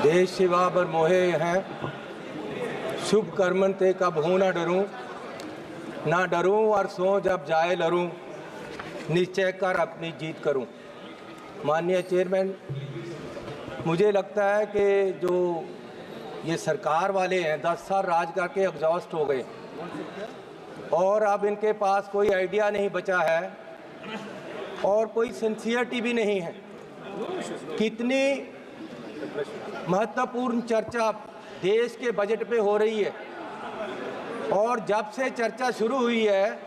देश सेवा बर मोहे हैं, शुभ कर्मन ते कब हूँ ना डरूं और सो जब जाए लरूं, निश्चय कर अपनी जीत करूं। माननीय चेयरमैन, मुझे लगता है कि जो ये सरकार वाले हैं 10 साल राज करके एग्जॉस्ट हो गए और अब इनके पास कोई आइडिया नहीं बचा है और कोई सिंसियरिटी भी नहीं है। कितनी महत्वपूर्ण चर्चा देश के बजट पे हो रही है और जब से चर्चा शुरू हुई है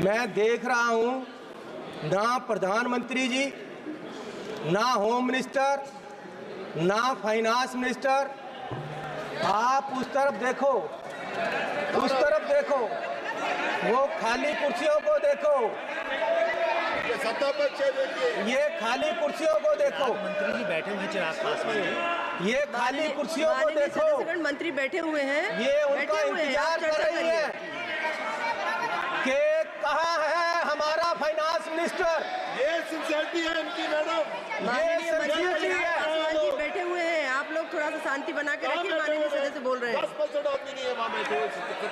मैं देख रहा हूँ ना प्रधानमंत्री जी, ना होम मिनिस्टर, ना फाइनेंस मिनिस्टर, आप उस तरफ देखो, वो खाली कुर्सियों को देखो, ये खाली कुर्सियों को देखो, मंत्री जी बैठे हुए हैं आसपास में, ये खाली कुर्सियों को देखो, मंत्री बैठे हुए हैं, ये उनका इंतजार कर रही है कि कहाँ है हमारा फाइनेंस मिनिस्टर। ये सिंसियरिटी है इनकी मैडम, माननीय मंत्री जी बैठे हुए हैं, आप लोग थोड़ा सा शांति बना के रखिए। माननीय सदस्य बोल रहे हैं, 10% आदमी नहीं है वहाँ में।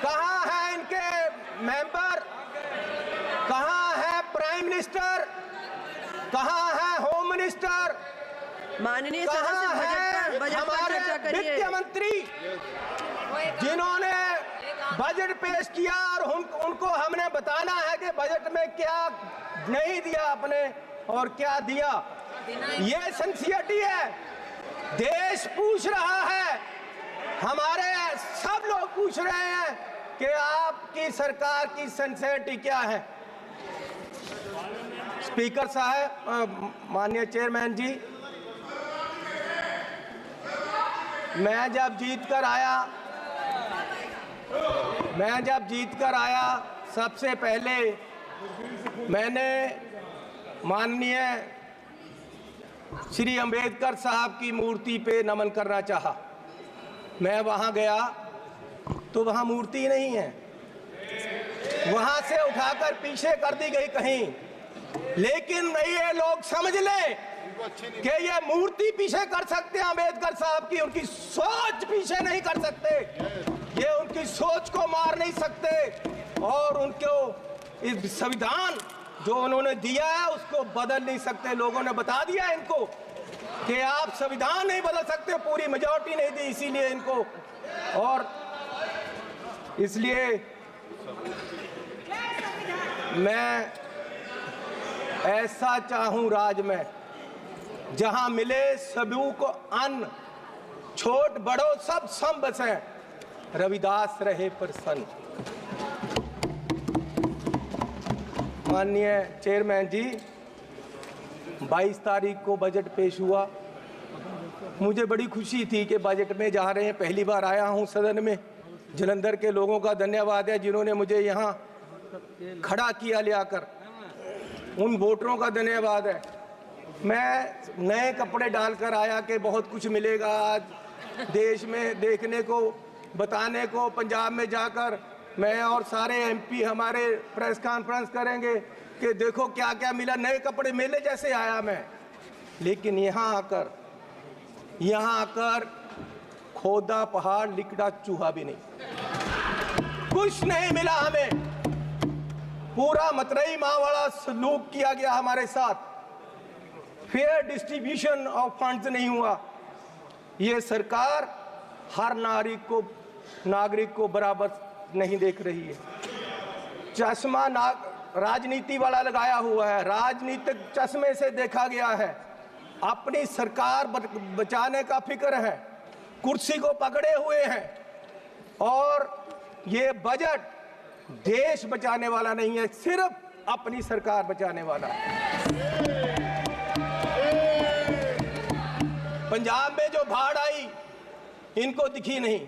कहाँ है इनके मेंबर, कहाँ है प्राइम मिनिस्टर, कहाँ है होम मिनिस्टर, माननीय कहाँ है बजट पर हमारे चर्चा करिए। वित्त मंत्री जिन्होंने बजट पेश किया और उनको हमने बताना है कि बजट में क्या नहीं दिया आपने और क्या दिया। ये सिंसियरिटी है। देश पूछ रहा है, हमारे सब लोग पूछ रहे हैं कि आपकी सरकार की सिंसियरिटी क्या है। स्पीकर साहब, माननीय चेयरमैन जी, मैं जब जीत कर आया सबसे पहले मैंने माननीय श्री अंबेडकर साहब की मूर्ति पे नमन करना चाहा। मैं वहाँ गया तो वहाँ मूर्ति नहीं है, वहाँ से उठाकर पीछे कर दी गई कहीं। लेकिन ये लोग समझ लें कि ये मूर्ति पीछे कर सकते हैं अंबेडकर साहब की, उनकी सोच पीछे नहीं कर सकते, ये उनकी सोच को मार नहीं सकते और उनको इस संविधान जो उन्होंने दिया है उसको बदल नहीं सकते। लोगों ने बता दिया इनको कि आप संविधान नहीं बदल सकते, पूरी मेजॉरिटी नहीं दी इसीलिए इनको। और इसलिए मैं ऐसा चाहूं राज में जहां मिले सभी को अन्न, छोट बड़ो सब सम बसे, रविदास रहे प्रसन्न। माननीय चेयरमैन जी, 22 तारीख को बजट पेश हुआ। मुझे बड़ी खुशी थी कि बजट में जा रहे हैं, पहली बार आया हूं सदन में। जलंधर के लोगों का धन्यवाद है जिन्होंने मुझे यहां खड़ा किया ले आकर, उन वोटरों का धन्यवाद है। मैं नए कपड़े डालकर आया कि बहुत कुछ मिलेगा आज देश में देखने को, बताने को। पंजाब में जाकर मैं और सारे एमपी हमारे प्रेस कॉन्फ्रेंस करेंगे कि देखो क्या क्या मिला, नए कपड़े मेले जैसे आया मैं। लेकिन यहाँ आकर खोदा पहाड़ लिकड़ा चूहा भी नहीं, कुछ नहीं मिला हमें। पूरा मतरई माँ वाला सलूक किया गया हमारे साथ, फेयर डिस्ट्रीब्यूशन ऑफ फंड्स नहीं हुआ। ये सरकार हर नागरिक को बराबर नहीं देख रही है। चश्मा राजनीति वाला लगाया हुआ है, राजनीतिक चश्मे से देखा गया है। अपनी सरकार बचाने का फिक्र है, कुर्सी को पकड़े हुए हैं और ये बजट देश बचाने वाला नहीं है, सिर्फ अपनी सरकार बचाने वाला है। पंजाब में जो बाढ़ आई इनको दिखी नहीं।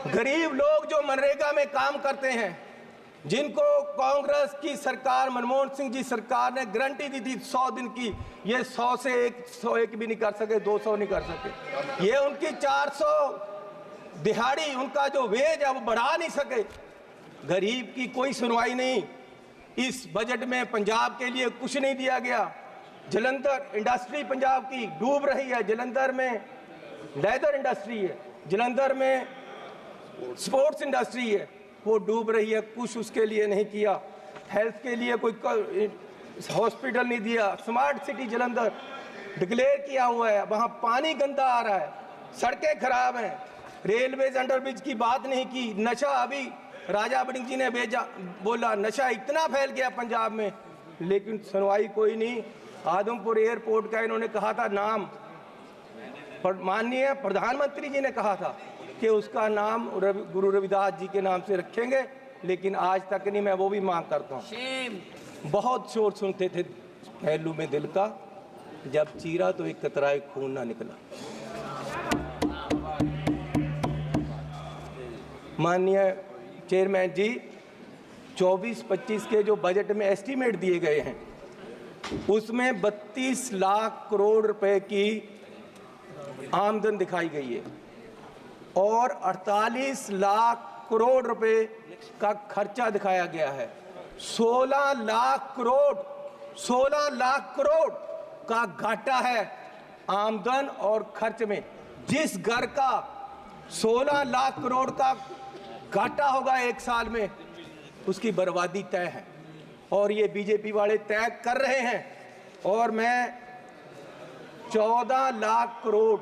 गरीब लोग जो मनरेगा में काम करते हैं, जिनको कांग्रेस की सरकार, मनमोहन सिंह जी सरकार ने गारंटी दी थी 100 दिन की, ये 100 से 101 भी नहीं कर सके, 200 नहीं कर सके। ये उनकी 400 दिहाड़ी, उनका जो वेज है वो बढ़ा नहीं सके। गरीब की कोई सुनवाई नहीं। इस बजट में पंजाब के लिए कुछ नहीं दिया गया। जलंधर इंडस्ट्री पंजाब की डूब रही है, जलंधर में लेदर इंडस्ट्री है, जलंधर में स्पोर्ट्स इंडस्ट्री है, वो डूब रही है। कुछ उसके लिए नहीं किया, हेल्थ के लिए कोई हॉस्पिटल नहीं दिया। स्मार्ट सिटी जलंधर डिक्लेयर किया हुआ है, वहाँ पानी गंदा आ रहा है, सड़कें खराब हैं, रेलवेज अंडरब्रिज की बात नहीं की। नशा, अभी राजा बड़िंग जी ने बोला नशा इतना फैल गया पंजाब में, लेकिन सुनवाई कोई नहीं। आदमपुर एयरपोर्ट का इन्होंने कहा था नाम, माननीय प्रधानमंत्री जी ने कहा था कि उसका नाम गुरु रविदास जी के नाम से रखेंगे, लेकिन आज तक नहीं। मैं वो भी मांग करता हूँ। बहुत शोर सुनते थे पहलू में दिल का, जब चीरा तो एक कतराए खून ना निकला। माननीय चेयरमैन जी, 24-25 के जो बजट में एस्टीमेट दिए गए हैं, उसमें 32 लाख करोड़ रुपए की आमदन दिखाई गई है और 48 लाख करोड़ रुपए का खर्चा दिखाया गया है। 16 लाख करोड़ का घाटा है आमदन और खर्च में। जिस घर का 16 लाख करोड़ का घाटा होगा एक साल में, उसकी बर्बादी तय है और ये बीजेपी वाले तय कर रहे हैं। और मैं 14 लाख करोड़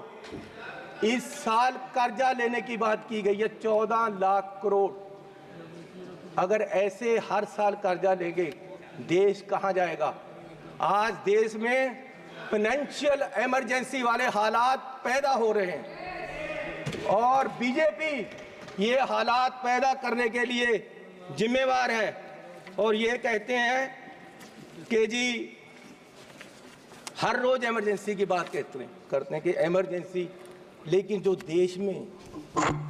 इस साल कर्जा लेने की बात की गई है, 14 लाख करोड़। अगर ऐसे हर साल कर्जा लेंगे, देश कहां जाएगा? आज देश में फाइनेंशियल इमरजेंसी वाले हालात पैदा हो रहे हैं और बीजेपी ये हालात पैदा करने के लिए जिम्मेवार है। और ये कहते हैं कि जी हर रोज इमरजेंसी की बात करते हैं कि इमरजेंसी, लेकिन जो देश में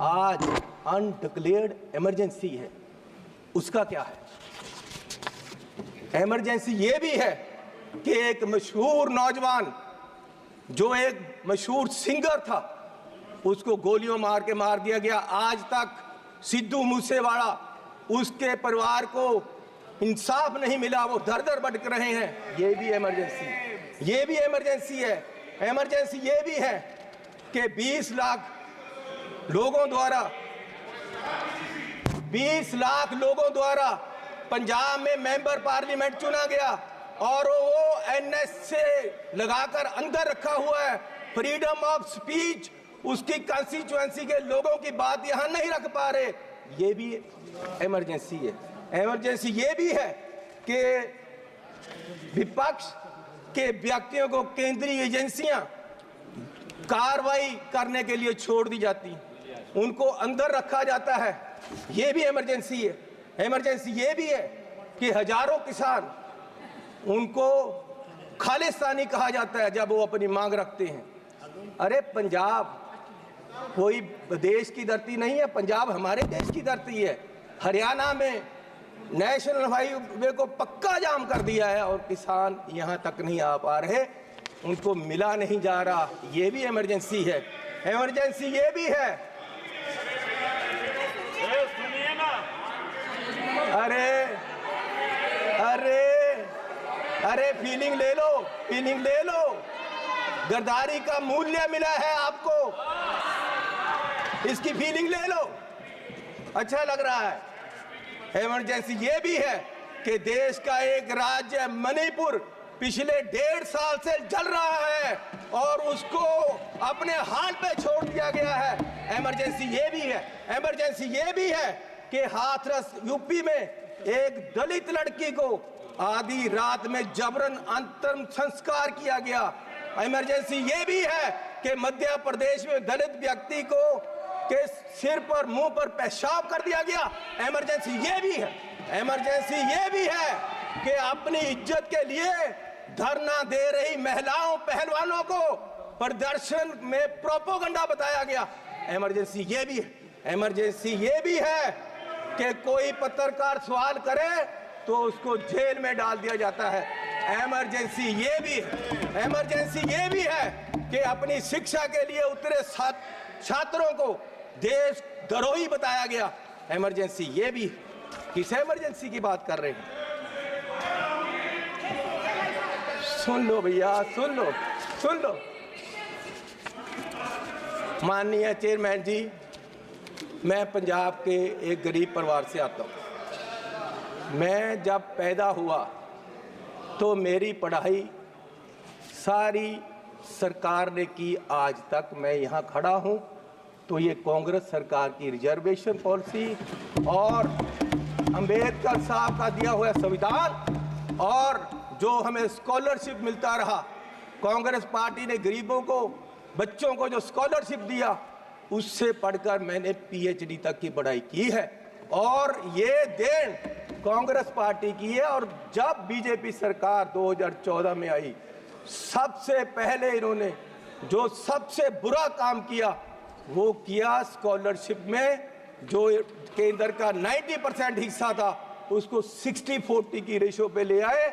आज अनडिक्लेयर्ड इमरजेंसी है उसका क्या है? इमरजेंसी ये भी है कि एक मशहूर नौजवान जो एक मशहूर सिंगर था, उसको गोलियों मार के मार दिया गया। आज तक सिद्धू मूसेवाला, उसके परिवार को इंसाफ नहीं मिला, वो दर दर भटक रहे हैं। ये भी इमरजेंसी है। इमरजेंसी ये भी है कि 20 लाख लोगों द्वारा पंजाब में मेंबर पार्लियामेंट चुना गया और वो एनएस से लगाकर अंदर रखा हुआ है। फ्रीडम ऑफ स्पीच, उसकी कंस्टिट्यूएंसी के लोगों की बात यहां नहीं रख पा रहे। ये भी इमरजेंसी है। इमरजेंसी ये भी है कि विपक्ष के व्यक्तियों को केंद्रीय एजेंसियां कार्रवाई करने के लिए छोड़ दी जाती, उनको अंदर रखा जाता है। ये भी इमरजेंसी है। इमरजेंसी ये भी है कि हजारों किसान, उनको खालिस्तानी कहा जाता है जब वो अपनी मांग रखते हैं। अरे पंजाब कोई देश की धरती नहीं है, पंजाब हमारे देश की धरती है। हरियाणा में नेशनल हाईवे को पक्का जाम कर दिया है और किसान यहाँ तक नहीं आ पा रहे, उनको मिला नहीं जा रहा। ये भी इमरजेंसी है। इमरजेंसी ये भी है, अरे फीलिंग ले लो। गद्दारी का मूल्य मिला है आपको, इसकी फीलिंग ले लो, अच्छा लग रहा है। इमरजेंसी ये भी है कि देश का एक राज्य मणिपुर पिछले 1.5 साल से जल रहा है और उसको अपने हाल पे छोड़ दिया गया है। इमरजेंसी ये भी है कि हाथरस यूपी में एक दलित लड़की को आधी रात में जबरन अंतिम संस्कार किया गया। इमरजेंसी ये भी है कि मध्य प्रदेश में दलित व्यक्ति को के सिर पर, मुंह पर पेशाब कर दिया गया। इमरजेंसी ये भी है कि अपनी इज्जत के लिए धरना दे रही महिलाओं पहलवानों को प्रदर्शन में प्रोपोगंडा बताया गया। इमरजेंसी ये भी है कि कोई पत्रकार सवाल करे तो उसको जेल में डाल दिया जाता है। इमरजेंसी ये भी है कि अपनी शिक्षा के लिए उतरे छात्रों को देश द्रोही बताया गया। इमरजेंसी ये भी। किस इमरजेंसी की बात कर रहे हैं? सुन लो भैया, सुन लो, सुन लो। माननीय चेयरमैन जी, मैं पंजाब के एक गरीब परिवार से आता हूँ। मैं जब पैदा हुआ तो मेरी पढ़ाई सारी सरकार ने की। आज तक मैं यहाँ खड़ा हूँ तो ये कांग्रेस सरकार की रिजर्वेशन पॉलिसी और अंबेडकर साहब का दिया हुआ संविधान और जो हमें स्कॉलरशिप मिलता रहा, कांग्रेस पार्टी ने गरीबों को, बच्चों को जो स्कॉलरशिप दिया, उससे पढ़कर मैंने पीएचडी तक की पढ़ाई की है और ये देन कांग्रेस पार्टी की है। और जब बीजेपी सरकार 2014 में आई, सबसे पहले इन्होंने जो सबसे बुरा काम किया वो किया, स्कॉलरशिप में जो केंद्र का 90% हिस्सा था उसको 60-40 की रेशो पे ले आए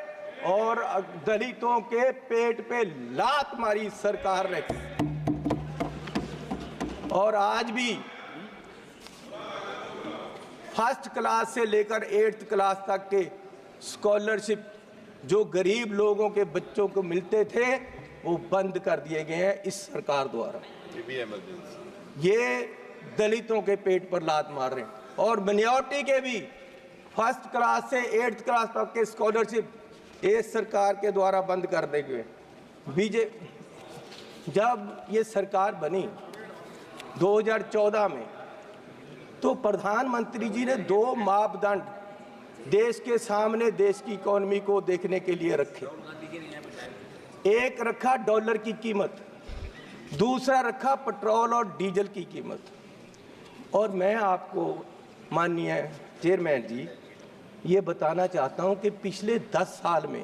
और दलितों के पेट पे लात मारी सरकार ने। और आज भी फर्स्ट क्लास से लेकर 8th क्लास तक के स्कॉलरशिप जो गरीब लोगों के बच्चों को मिलते थे वो बंद कर दिए गए हैं इस सरकार द्वारा। ये दलितों के पेट पर लात मार रहे हैं। और मिनॉरिटी के भी फर्स्ट क्लास से 8th क्लास तक के स्कॉलरशिप इस सरकार के द्वारा बंद कर दिए गए। जब ये सरकार बनी 2014 में तो प्रधानमंत्री जी ने 2 मापदंड देश के सामने देश की इकोनॉमी को देखने के लिए रखे। एक रखा डॉलर की कीमत, दूसरा रखा पेट्रोल और डीजल की कीमत। और मैं आपको माननीय चेयरमैन जी ये बताना चाहता हूं कि पिछले 10 साल में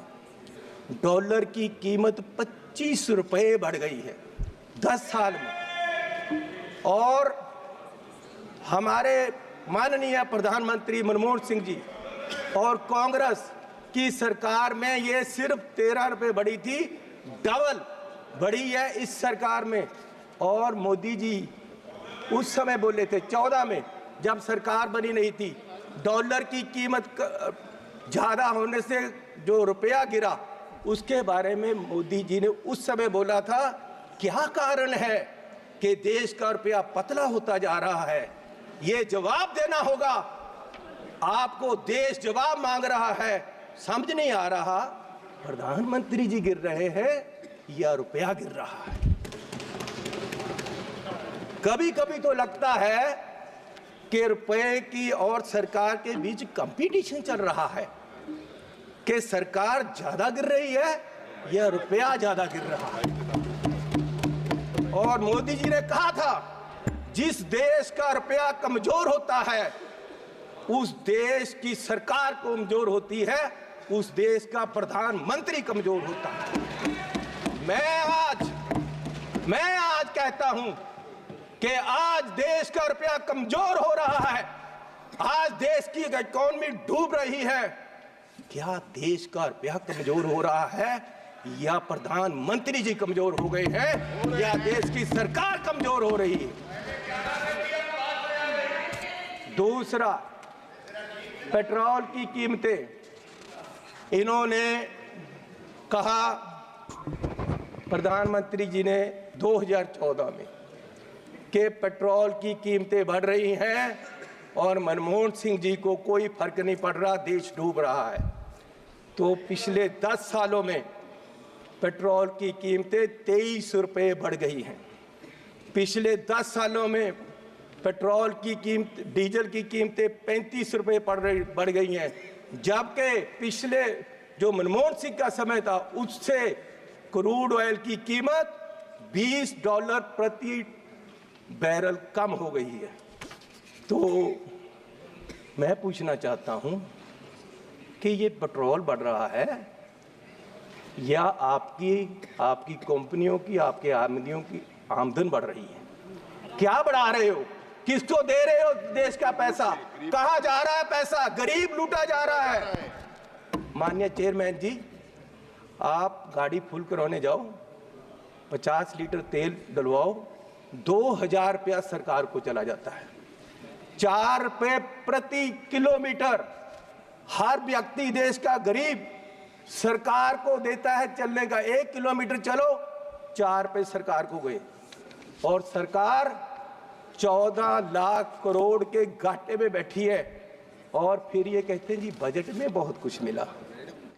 डॉलर की कीमत 25 रुपये बढ़ गई है 10 साल में। और हमारे माननीय प्रधानमंत्री मनमोहन सिंह जी और कांग्रेस की सरकार में ये सिर्फ 13 रुपये बढ़ी थी, डबल बढ़ी है इस सरकार में। और मोदी जी उस समय बोले थे 14 में जब सरकार बनी नहीं थी, डॉलर की कीमत ज़्यादा होने से जो रुपया गिरा उसके बारे में मोदी जी ने उस समय बोला था क्या कारण है कि देश का रुपया पतला होता जा रहा है, ये जवाब देना होगा आपको। देश जवाब मांग रहा है, समझ नहीं आ रहा प्रधानमंत्री जी गिर रहे हैं या रुपया गिर रहा है। कभी कभी तो लगता है कि रुपए की और सरकार के बीच कंपटीशन चल रहा है कि सरकार ज्यादा गिर रही है या रुपया ज्यादा गिर रहा है। और मोदी जी ने कहा था जिस देश का रुपया कमजोर होता है उस देश की सरकार कमजोर होती है, उस देश का प्रधानमंत्री कमजोर होता है। मैं आज कहता हूं कि आज देश का रुपया कमजोर हो रहा है, आज देश की इकोनॉमी डूब रही है। क्या देश का रुपया कमजोर हो रहा है या प्रधानमंत्री जी कमजोर हो गए हैं या देश की सरकार कमजोर हो रही है? दूसरा, पेट्रोल की कीमतें इन्होंने कहा, प्रधानमंत्री जी ने 2014 में कि पेट्रोल की कीमतें बढ़ रही हैं और मनमोहन सिंह जी को कोई फर्क नहीं पड़ रहा, देश डूब रहा है। तो पिछले 10 सालों में पेट्रोल की कीमतें 23 रुपये बढ़ गई हैं। पिछले 10 सालों में पेट्रोल की कीमत, डीजल की कीमतें 35 रुपये बढ़ गई हैं, जबकि पिछले जो मनमोहन सिंह का समय था उससे क्रूड ऑयल की कीमत $20 प्रति बैरल कम हो गई है। तो मैं पूछना चाहता हूं कि ये पेट्रोल बढ़ रहा है या आपकी कंपनियों की, आपके आमदनियों की आमदन बढ़ रही है? क्या बढ़ा रहे हो? किसको दे रहे हो देश का पैसा? कहां जा रहा है पैसा? गरीब लूटा जा रहा है। माननीय चेयरमैन जी, आप गाड़ी फुल कराने जाओ, 50 लीटर तेल डलवाओ, 2000 रुपया सरकार को चला जाता है। 4 रुपये प्रति किलोमीटर हर व्यक्ति देश का गरीब सरकार को देता है चलने का, 1 किलोमीटर चलो 4 पे सरकार को गए, और सरकार 14 लाख करोड़ के घाटे में बैठी है, और फिर ये कहते हैं जी बजट में बहुत कुछ मिला।